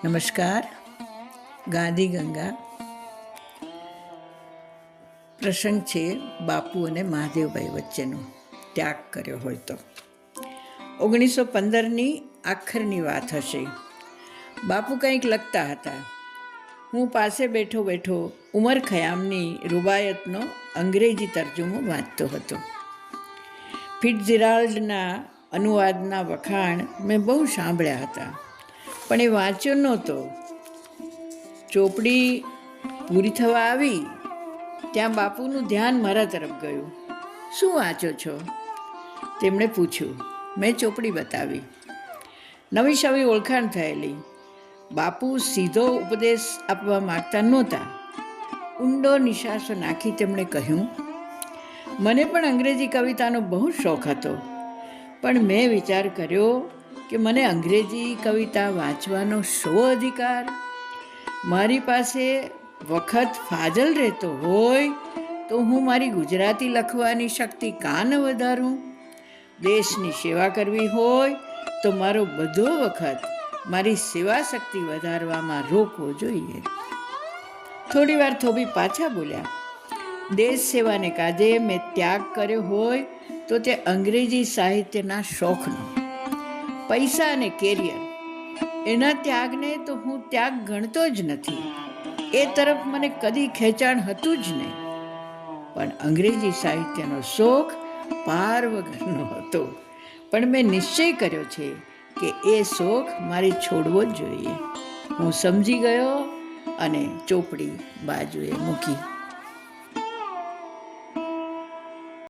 નમસ્કાર. ગાંધી ગંગા પ્રસંગ છે બાપુ અને મહાદેવભાઈ વચ્ચેનો. ત્યાગ કર્યો હોય તો 1915ની આખરની વાત હશે. બાપુ કંઈક લખતા હતા. હું પાસે બેઠો બેઠો ઉમર ખયામની રૂબાયતનો અંગ્રેજી તર્જુમો વાંચતો હતો. ફિટ્ઝજેરાલ્ડના અનુવાદના વખાણ મેં બહુ સાંભળ્યા હતા, પણ એ વાંચ્યો નહોતો. ચોપડી પૂરી થવા આવી ત્યાં બાપુનું ધ્યાન મારા તરફ ગયું. શું વાંચો છો? તેમણે પૂછ્યું. મેં ચોપડી બતાવી. નવી સવી ઓળખાણ થયેલી. બાપુ સીધો ઉપદેશ આપવા માગતા નહોતા. ઊંડો નિશાસો નાખી તેમણે કહ્યું, મને પણ અંગ્રેજી કવિતાનો બહુ શોખ હતો, પણ મેં વિચાર કર્યો કે મને અંગ્રેજી કવિતા વાંચવાનો શો અધિકાર? મારી પાસે વખત ફાજલ રહેતો હોય તો હું મારી ગુજરાતી લખવાની શક્તિ કાં ન વધારું? દેશની સેવા કરવી હોય તો મારો બધો વખત મારી સેવા શક્તિ વધારવામાં રોકવો જોઈએ. થોડી વાર થોભી પાછા બોલ્યા. દેશ સેવાને કાજે મેં ત્યાગ કર્યો હોય તો તે અંગ્રેજી સાહિત્યના શોખનો. પૈસા અને કેરિયર, એના ત્યાગને તો હું ત્યાગ ગણતો જ નથી. એ તરફ મને કદી ખેંચાણ હતું જ નહીં. પણ અંગ્રેજી સાહિત્યનો શોખ પાર વગરનો હતો. પણ મેં નિશ્ચય કર્યો છે કે એ શોખ મારે છોડવો જ જોઈએ. હું સમજી ગયો અને ચોપડી બાજુએ મૂકી.